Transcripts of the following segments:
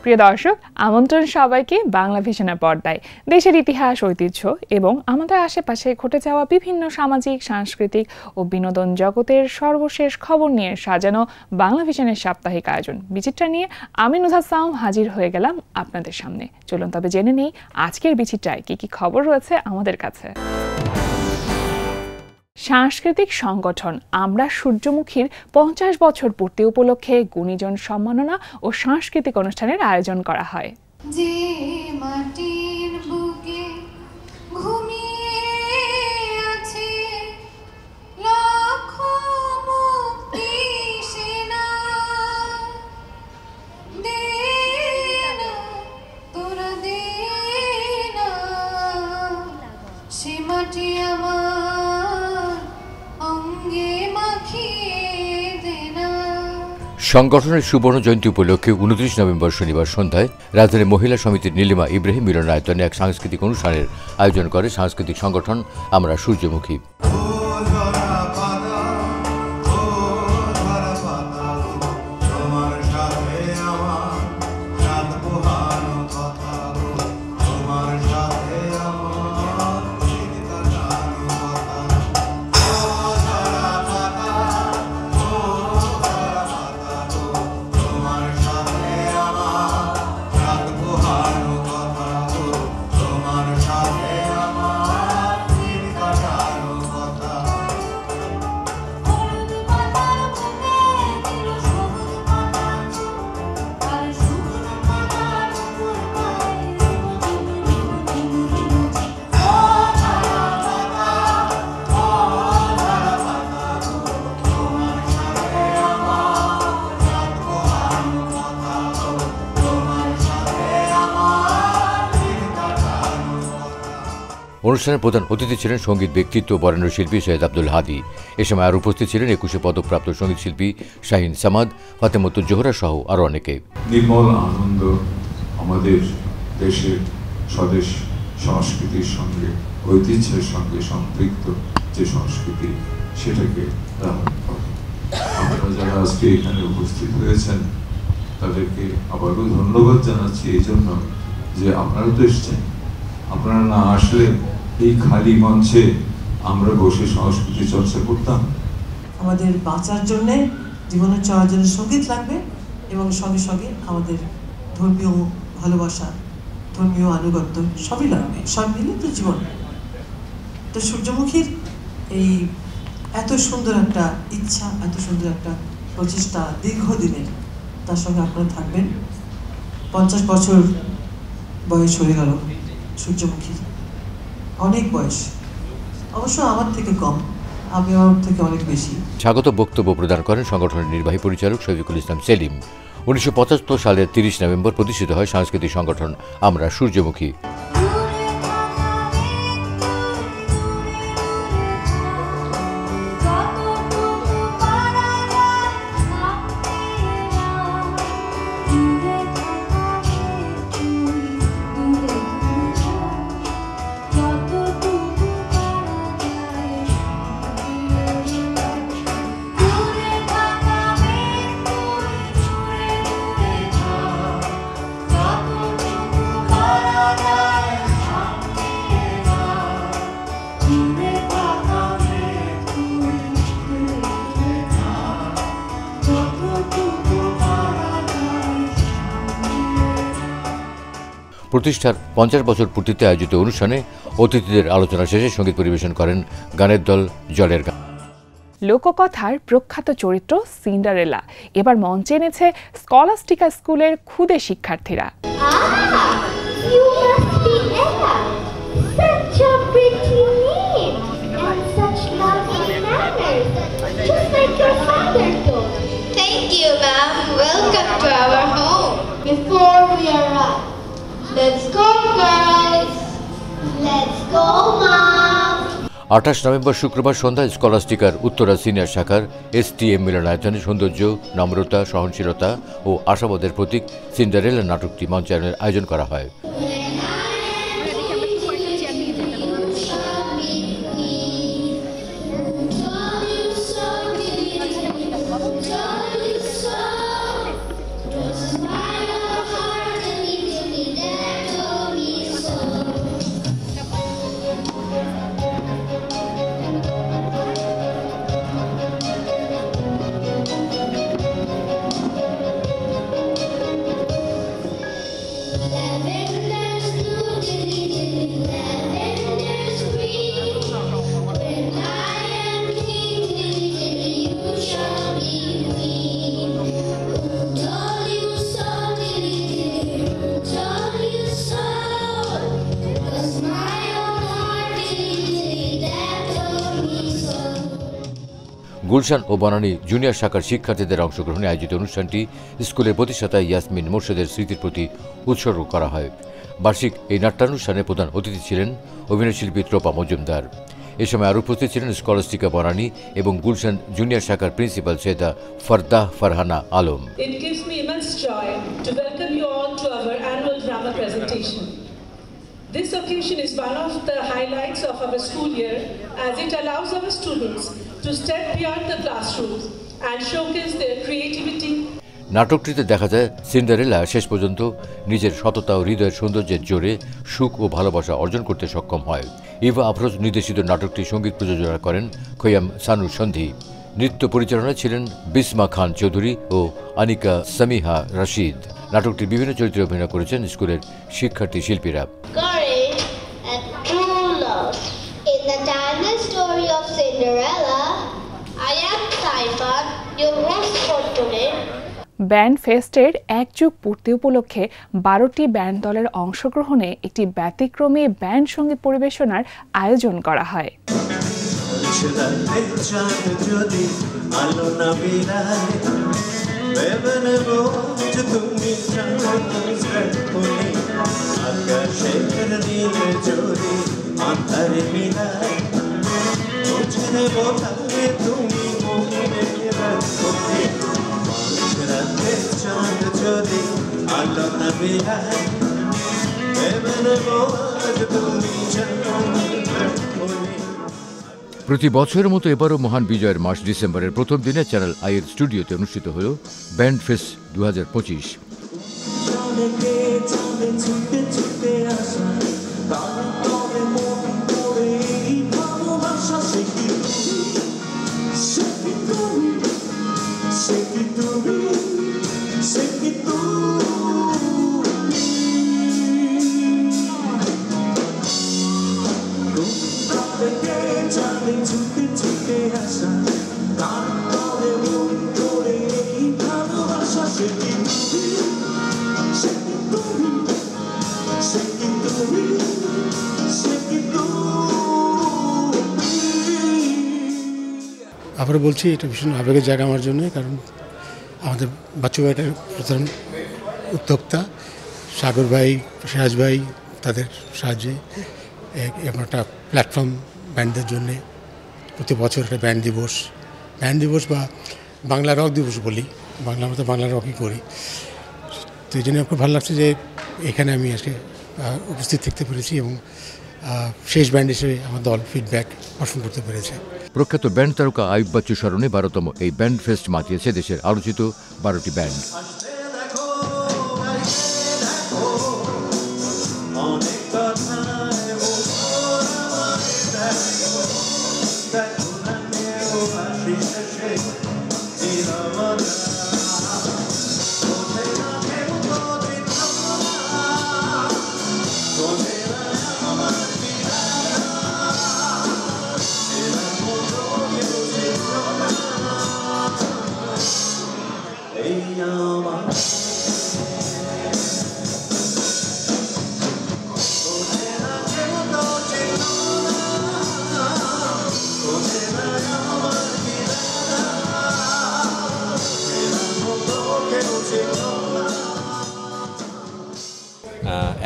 প্রিয় দর্শক, আমন্ত্রণ সবাইকে বাংলা ভিশনের পর্দায়। দেশের ইতিহাস, ঐতিহ্য এবং আমাদের আশেপাশে ঘটে যাওয়া বিভিন্ন সামাজিক, সাংস্কৃতিক ও বিনোদন জগতের সর্বশেষ খবর নিয়ে সাজানো বাংলা ভিশনের সাপ্তাহিক আয়োজন বিচিত্রা নিয়ে আমি নুজহাত সাওম হাজির হয়ে গেলাম আপনাদের সামনে। চলুন তবে জেনে নেই আজকের বিচিত্রায় কি কি খবর রয়েছে আমাদের কাছে। সাংস্কৃতিক সংগঠন আমরা সূর্যমুখীর 50 বছর পূর্তি উপলক্ষে গুণীজন সম্মাননা ও সাংস্কৃতিক অনুষ্ঠানের আয়োজন করা হয়। সংগঠনের সুবর্ণ জয়ন্তী উপলক্ষে 29 নভেম্বর শনিবার সন্ধ্যায় রাজধানী মহিলা সমিতির নীলিমা ইব্রাহিম মিলনায়তনে এক সাংস্কৃতিক অনুষ্ঠানের আয়োজন করে সাংস্কৃতিক সংগঠন আমরা সূর্যমুখী। অনুষ্ঠানের প্রধান অতিথি ছিলেন সঙ্গীত ব্যক্তিত্ব বরেণ্য শিল্পী সৈয়দ আব্দুল হাদি। এ সময় আর উপস্থিত ছিলেন 21 পদকপ্রাপ্ত সঙ্গীত শিল্পী শাহিন সামাদ, ফাতেমতুল জোহরা সহ আরও অনেকে। নির্মল আনন্দ আমাদের দেশের স্বদেশ সংস্কৃতির সঙ্গে, ঐতিহ্যের সঙ্গে সম্পৃক্ত যে সংস্কৃতি, সেটাকে ধারণ করে। আপনারা যারা আজকে এখানে উপস্থিত হয়েছেন তাদেরকে আবারও ধন্যবাদ জানাচ্ছি এই জন্য যে আপনারা তো এসছেন। আপনারা না আসলে এই খালি মঞ্চে আমরা বসে সংস্কৃতি চর্চা করতাম। আমাদের বাঁচার জন্য, জীবনের চলার জন্য সঙ্গীত লাগবে এবং সঙ্গে সঙ্গে আমাদের ধর্মীয় ভালোবাসা, ধর্মীয় আনুগত্য সবই লাগবে। সব মিলে তো জীবন। তো সূর্যমুখীর এই এত সুন্দর একটা ইচ্ছা, এত সুন্দর একটা প্রচেষ্টা দীর্ঘদিনের, তার সঙ্গে আপনারা থাকবেন। 50 বছর বয়স হয়ে গেল সূর্যমুখী, অনেক বয়স, অবশ্য আমার থেকে কম, আমি আমার থেকে অনেক বেশি। স্বাগত বক্তব্য প্রদান করেন সংগঠনের নির্বাহী পরিচালক শফিকুল ইসলাম সেলিম। 1975 সালের 30 নভেম্বর প্রতিষ্ঠিত হয় সাংস্কৃতিক সংগঠন আমরা সূর্যমুখী। প্রতিষ্ঠার 50 বছর পূর্তিতে আয়োজিত অনুষ্ঠানে অতিথিদের আলোচনা শেষে সঙ্গীত পরিবেশন করেন গানের দল জলের গান। লোককথার প্রখ্যাত চরিত্র সিন্ডারেলা এবার মঞ্চে এনেছে স্কলাস্টিকা স্কুলের ক্ষুদে শিক্ষার্থীরা। Thank you, ma'am. Welcome to our home. Before we arrive, let's go, girls. Let's go, mom. 28 November শুক্রবার সন্ধ্যায় স্কলাস্টিকার উত্তরা সিনিয়র শাখার STM মিলনায়তনে সৌন্দর্য, নম্রতা, সহনশীলতা ও আশাবাদের প্রতীক সিন্ডারেলা নাটকটি মঞ্চায়নের আয়োজন করা হয়। গুলশান ও বনানী জুনিয়র শাখার শিক্ষার্থীদের অংশগ্রহণে আয়োজিত অনুষ্ঠানটি স্কুলের প্রতিষ্ঠাতা ইয়াসমিন মোর্শেদের স্মৃতির প্রতি উৎসর্গ করা হয়। বার্ষিক এই নাট্যানুষ্ঠানে প্রধান অতিথি ছিলেন অভিনয়শিল্পী ত্রপা মজুমদার। এ সময় আরও উপস্থিত ছিলেন স্কলাস্টিকা বনানী এবং গুলশান জুনিয়র শাখার principal Syeda Fardah Farhana Alam. It gives me immense joy to welcome you all to our annual drama presentation. This occasion is one of the highlights of our school year as it allows our students to step beyond the classrooms and showcase their creativity. নাটকটিতে দেখা যায় Cinderella শেষ পর্যন্ত নিজের সততা ও হৃদয়ের সৌন্দর্যের জোরে সুখ ও ভালোবাসা অর্জন করতে সক্ষম হয়। ইভা আফরোজ নির্দেশিত নাটকটি সঙ্গীত প্রযোজনা করেন খৈয়াম সানু সন্ধি। নৃত্য পরিচালনায় ছিলেন বিসমা খান চৌধুরী ও আনিকা সামিহা রশিদ। নাটকটির বিভিন্ন চরিত্রে অভিনয় করেছেন স্কুলের শিক্ষার্থী শিল্পীরা। Courage and true love. In the timeless story of Cinderella, I am Saifan, your host for today. Band ফেস্টের এক যুগ পূর্তি উপলক্ষে 12টি ব্যান্ড দলের অংশগ্রহণে একটি ব্যতিক্রমী ব্যান্ড সঙ্গীত পরিবেশনার আয়োজন করা হয়। প্রতি বছরের মতো এবারও মহান বিজয়ের মাস ডিসেম্বরের প্রথম দিনে চ্যানেল আইয়ের স্টুডিওতে অনুষ্ঠিত হল ব্যান্ড ফেস্ট 2025। আবার বলছি এটা ভীষণ আবেগের জায়গা আমার জন্য, কারণ আমাদের বাচ্চু ভাইটার প্রধান উদ্যোক্তা সাগর ভাই, সিরাজ ভাই, তাদের সাহায্যে এমন একটা প্ল্যাটফর্ম ব্যান্ডদের জন্যে প্রতি বছর একটা ব্যান্ড দিবস বা বাংলা রক দিবস বলি, আমরা তো বাংলা রকই করি। তো এই জন্য খুব ভালো লাগছে যে এখানে আমি আজকে উপস্থিত থাকতে পেরেছি এবং শেষ ব্যান্ড হিসেবে আমার দল ফিডব্যাক পারফর্ম করতে পেরেছে। প্রখ্যাত ব্যান্ড তারকা আইয়ুব বাচ্চু স্মরণে 12তম এই ব্যান্ড ফেস্ট মাতিয়েছে দেশের আলোচিত 12টি ব্যান্ড।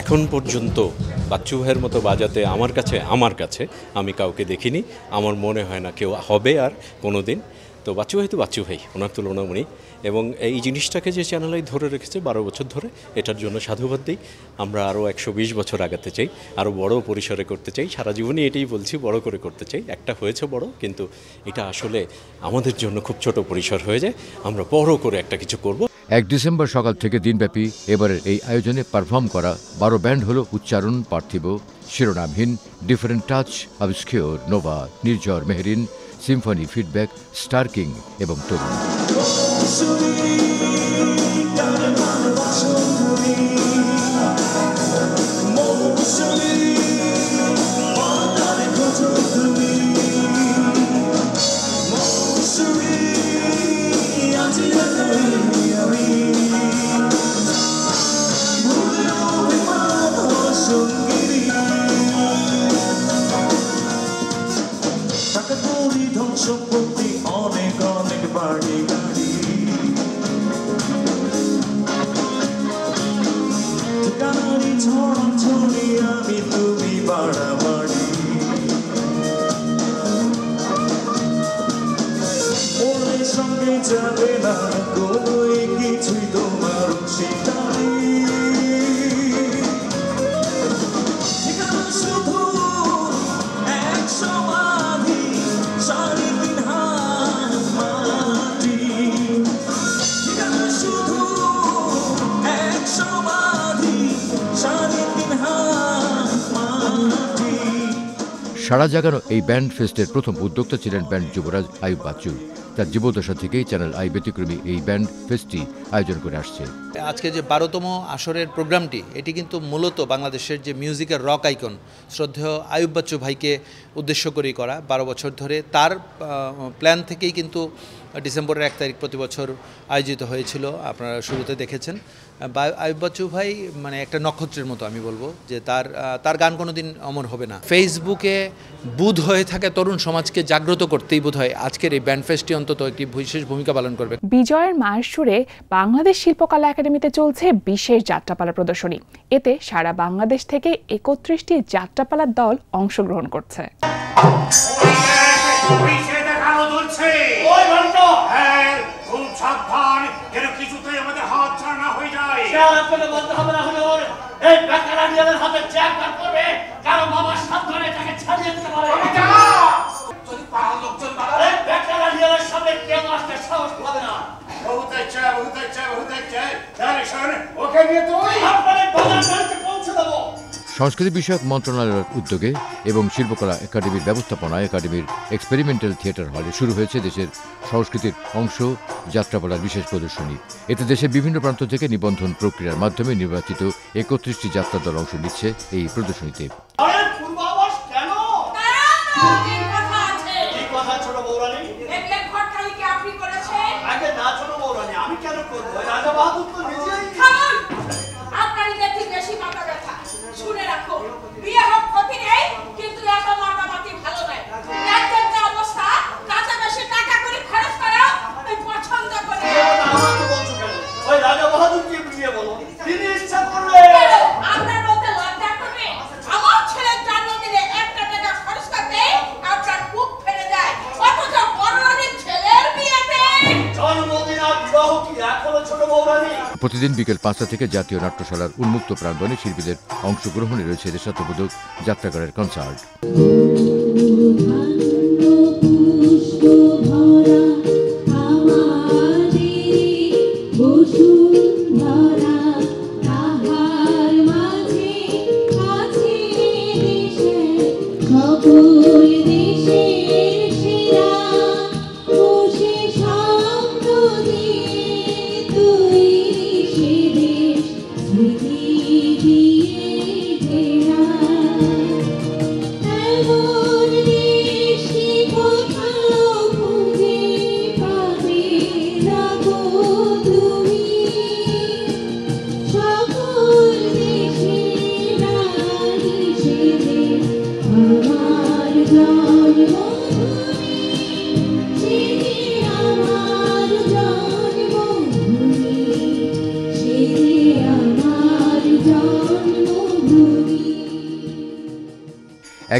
এখন পর্যন্ত বাচ্চু ভাইয়ের মতো বাজাতে আমার কাছে আমি কাউকে দেখিনি, আমার মনে হয় না কেউ হবে আর কোনো দিন। তো বাচ্চু ভাই তো বাচ্চু ভাই, ওনার তুলনা উনি, এবং এই জিনিসটাকে যে চ্যানেলাই ধরে রেখেছে 12 বছর ধরে, এটার জন্য সাধুবাদ দিই। আমরা আরও 120 বছর আগাতে চাই, আরও বড় পরিসরে করতে চাই, সারা জীবনই এটাই বলছি, বড় করে করতে চাই। একটা হয়েছে বড়, কিন্তু এটা আসলে আমাদের জন্য খুব ছোট পরিসর হয়ে যায়, আমরা বড় করে একটা কিছু করব। 1 ডিসেম্বর সকাল থেকে দিনব্যাপী এবারের এই আয়োজনে পারফর্ম করা 12 ব্যান্ড হল Uchcharon, Parthibo, Shironamhin, Different Touch, Obscure, Nova, Nirjhor, Mehreen, Symphony, Feedback, Star King এবং তরুণ। সম্পত্তি অনেক যাবে না কোনোই কিছুই তোমার সেটাই ঠিকানা শুধু এক সমাধি 3.5 হাত মাটি ঠিকানা শুধু এক সমাধি 3.5 হাত মাটি। সাড়া জাগানো এই ব্যান্ড ফেস্টের প্রথম উদ্যোক্তা ছিলেন ব্যান্ড যুবরাজ আইয়ুব বাচ্চু। তার জীবদ্দশা থেকেই চ্যানেল আই ব্যতিক্রমী এই ব্যান্ড ফেস্টটি আয়োজন করে আসছে। আজকে যে 12তম আসরের প্রোগ্রামটি এটি কিন্তু মূলত বাংলাদেশের যে মিউজিকের রক আইকন শ্রদ্ধেয় আইয়ুব বাচ্চু ভাইকে উদ্দেশ্য করেই করা। 12 বছর ধরে তার প্ল্যান থেকেই কিন্তু ডিসেম্বরের 1 তারিখ প্রতি বছর আয়োজিত হয়েছিল, আপনারা শুরুতে দেখেছেন। আইয়ুব বাচ্চু ভাই মানে একটা নক্ষত্রের মতো, আমি বলবো যে তার গান কোনোদিন অমর হবে না। ফেসবুকে বুধ হয়ে থাকে তরুণ সমাজকে জাগ্রত করতেই বোধ হয় আজকের এই ব্যান্ড ফেস্টটি অন্তত একটি বিশেষ ভূমিকা পালন করবে। বিজয়ের মায়ের সুরে বাংলাদেশ শিল্পকলা একাডেমিতে চলছে বিশেষ যাত্রাপালা প্রদর্শনী। এতে সারা বাংলাদেশ থেকে 31টি যাত্রাপালার দল অংশগ্রহণ করছে। সংস্কৃতি বিষয়ক মন্ত্রণালয়ের উদ্যোগে এবং শিল্পকলা একাডেমির ব্যবস্থাপনায় একাডেমির এক্সপেরিমেন্টাল থিয়েটার হলে শুরু হয়েছে দেশের সংস্কৃতির অংশ যাত্রাপালার বিশেষ প্রদর্শনী। এতে দেশের বিভিন্ন প্রান্ত থেকে নিবন্ধন প্রক্রিয়ার মাধ্যমে নির্বাচিত 31টি যাত্রা দল অংশ নিচ্ছে এই প্রদর্শনীতে। প্রতিদিন বিকেল 5টা থেকে জাতীয় নাট্যশালার উন্মুক্ত প্রাঙ্গণে শিল্পীদের অংশগ্রহণে রয়েছে দেশাত্মবোধক যাত্রাগানের কনসার্ট।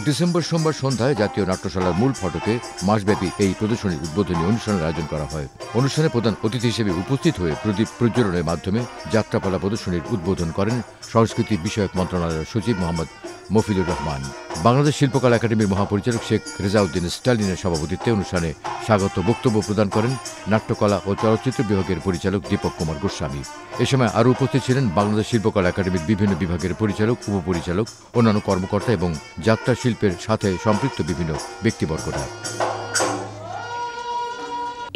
ডিসেম্বর সোমবার সন্ধ্যায় জাতীয় নাট্যশালার মূল ফটকে মাসব্যাপী এই প্রদর্শনীর উদ্বোধনী অনুষ্ঠানের আয়োজন করা হয়। অনুষ্ঠানে প্রধান অতিথি হিসেবে উপস্থিত হয়ে প্রদীপ প্রজ্বলনের মাধ্যমে যাত্রাপালা প্রদর্শনীর উদ্বোধন করেন সংস্কৃতি বিষয়ক মন্ত্রণালয়ের সচিব মোহাম্মদ মফিদুর রহমান। বাংলাদেশ শিল্পকলা একাডেমির মহাপরিচালক শেখ রেজাউদ্দিন স্টালিনের সভাপতিত্বে অনুষ্ঠানে স্বাগত বক্তব্য প্রদান করেন নাট্যকলা ও চলচ্চিত্র বিভাগের পরিচালক দীপক কুমার গোস্বামী। এ সময় আরও উপস্থিত ছিলেন বাংলাদেশ শিল্পকলা একাডেমির বিভিন্ন বিভাগের পরিচালক, উপপরিচালক, অন্যান্য কর্মকর্তা এবং যাত্রা শিল্পের সাথে সম্পৃক্ত বিভিন্ন ব্যক্তিবর্গরা।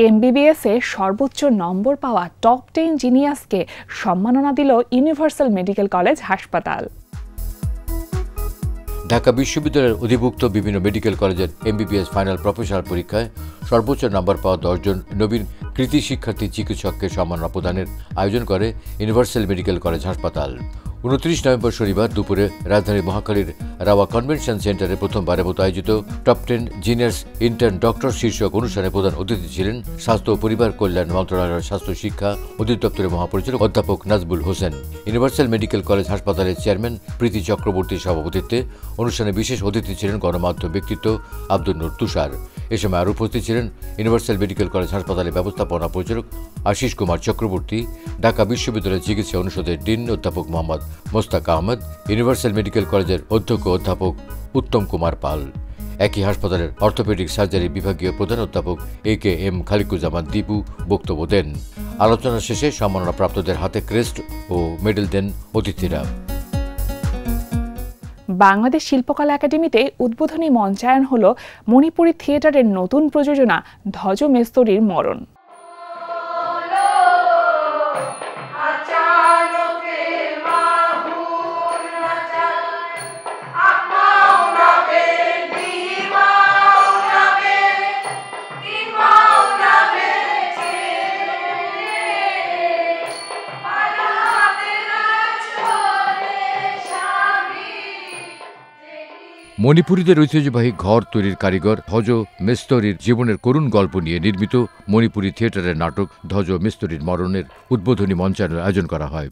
এমবিবিএস এ সর্বোচ্চ নম্বর পাওয়া টপ 10 জিনিয়াসকে সম্মাননা দিল ইউনিভার্সাল মেডিকেল কলেজ হাসপাতাল। ঢাকা বিশ্ববিদ্যালয়ের অধিভুক্ত বিভিন্ন মেডিকেল কলেজের এমবিবিএস ফাইনাল প্রফেশনাল পরীক্ষায় সর্বোচ্চ নম্বর পাওয়া 10 জন নবীন কৃতি শিক্ষার্থী চিকিৎসককে সম্মাননা প্রদানের আয়োজন করে ইউনিভার্সাল মেডিকেল কলেজ হাসপাতাল। 29 নভেম্বর শনিবার দুপুরে রাজধানীর মহাখালীর রাওয়া কনভেনশন সেন্টারে প্রথমবারের মতো আয়োজিত টপ 10 জিনিয়ার্স ইন্টার্ন ডক্টর শীর্ষক অনুষ্ঠানে প্রধান অতিথি ছিলেন স্বাস্থ্য ও পরিবার কল্যাণ মন্ত্রণালয়ের স্বাস্থ্য শিক্ষা অধিদপ্তরের মহাপরিচালক অধ্যাপক Nazbul Hossain. Universal medical college হাসপাতালের চেয়ারম্যান প্রীতি চক্রবর্তীর সভাপতিত্বে অনুষ্ঠানে বিশেষ অতিথি ছিলেন গণমাধ্যম ব্যক্তিত্ব আব্দুল নূর তুষার। এ সময় আরও উপস্থিত ছিলেন ইউনিভার্সাল মেডিকেল কলেজ হাসপাতালের ব্যবস্থাপনা পরিচালক আশিস কুমার চক্রবর্তী, ঢাকা বিশ্ববিদ্যালয়ের চিকিৎসা অনুষদের ডিন অধ্যাপক মোহাম্মদ মোস্তাক আহমদ, ইউনিভার্সাল মেডিকেল কলেজের অধ্যক্ষ অধ্যাপক উত্তম কুমার পাল। একই হাসপাতালের অর্থোপেডিক সার্জারি বিভাগীয় প্রধান অধ্যাপক AKM খালিকুজ্জামান দীপু বক্তব্য দেন। আলোচনা শেষে সম্মাননাপ্রাপ্তদের হাতে ক্রেস্ট ও মেডেল দেন অতিথিরা। বাংলাদেশ শিল্পকলা একাডেমিতে উদ্বোধনী মঞ্চায়ন হল মণিপুরী থিয়েটারের নতুন প্রযোজনা ধ্বজ মেস্তরীর মরণ। মণিপুরীদের ঐতিহ্যবাহী ঘর তৈরির কারিগর ধ্বজ মেস্তরীর জীবনের করুণ গল্প নিয়ে নির্মিত মণিপুরী থিয়েটারের নাটক ধ্বজ মেস্তরীর মরণের উদ্বোধনী মঞ্চায়নের আয়োজন করা হয়।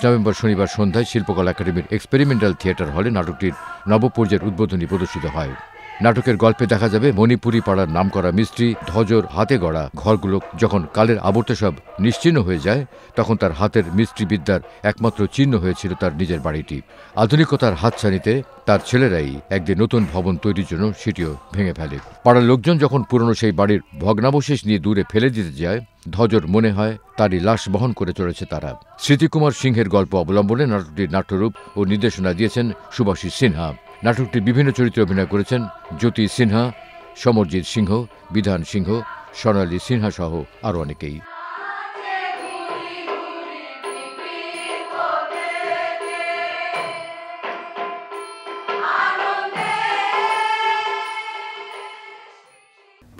নভেম্বর শনিবার সন্ধ্যায় শিল্পকলা একাডেমির এক্সপেরিমেন্টাল থিয়েটার হলে নাটকটির নবপর্যায়ের উদ্বোধনী প্রদর্শিত হয়। নাটকের গল্পে দেখা যাবে মণিপুরী পাড়ার নামকরা মিস্ত্রি ধ্বজর হাতে গড়া ঘরগুলো যখন কালের আবর্তে সব নিশ্চিহ্ন হয়ে যায়, তখন তার হাতের মিস্ত্রিবিদ্যার একমাত্র চিহ্ন হয়েছিল তার নিজের বাড়িটি। আধুনিকতার হাতছানিতে তার ছেলেরাই একদিন নতুন ভবন তৈরির জন্য সেটিও ভেঙে ফেলে। পাড়ার লোকজন যখন পুরনো সেই বাড়ির ভগ্নাবশেষ নিয়ে দূরে ফেলে দিতে যায়, ধ্বজর মনে হয় তারই লাশ বহন করে চলেছে তারা। স্মৃতিকুমার সিংহের গল্প অবলম্বনে নাটকটির নাট্যরূপ ও নির্দেশনা দিয়েছেন সুভাষিস সিনহা। নাটকটির বিভিন্ন চরিত্রে অভিনয় করেছেন জ্যোতি সিনহা, সমরজিৎ সিংহ, বিধান সিংহ, সোনালী সিনহা সহ আরও অনেকেই।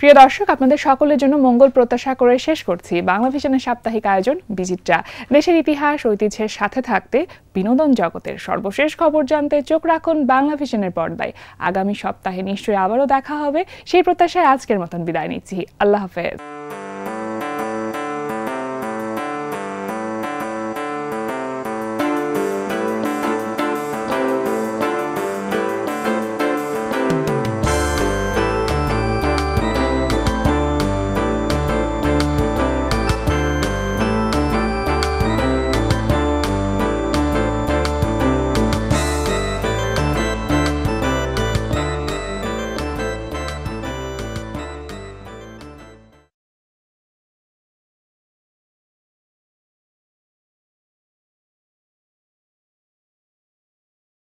প্রিয় দর্শক, আপনাদের সকলের জন্য মঙ্গল প্রত্যাশা করে শেষ করছি বাংলা ভিশনের সাপ্তাহিক আয়োজন বিচিত্রা। দেশের ইতিহাস ঐতিহ্যের সাথে থাকতে বিনোদন জগতের সর্বশেষ খবর জানতে চোখ রাখুন বাংলা ভিশনের পর্দায়। আগামী সপ্তাহে নিশ্চয়ই আবারও দেখা হবে, সেই প্রত্যাশায় আজকের মতন বিদায় নিচ্ছি। আল্লাহ হাফেজ।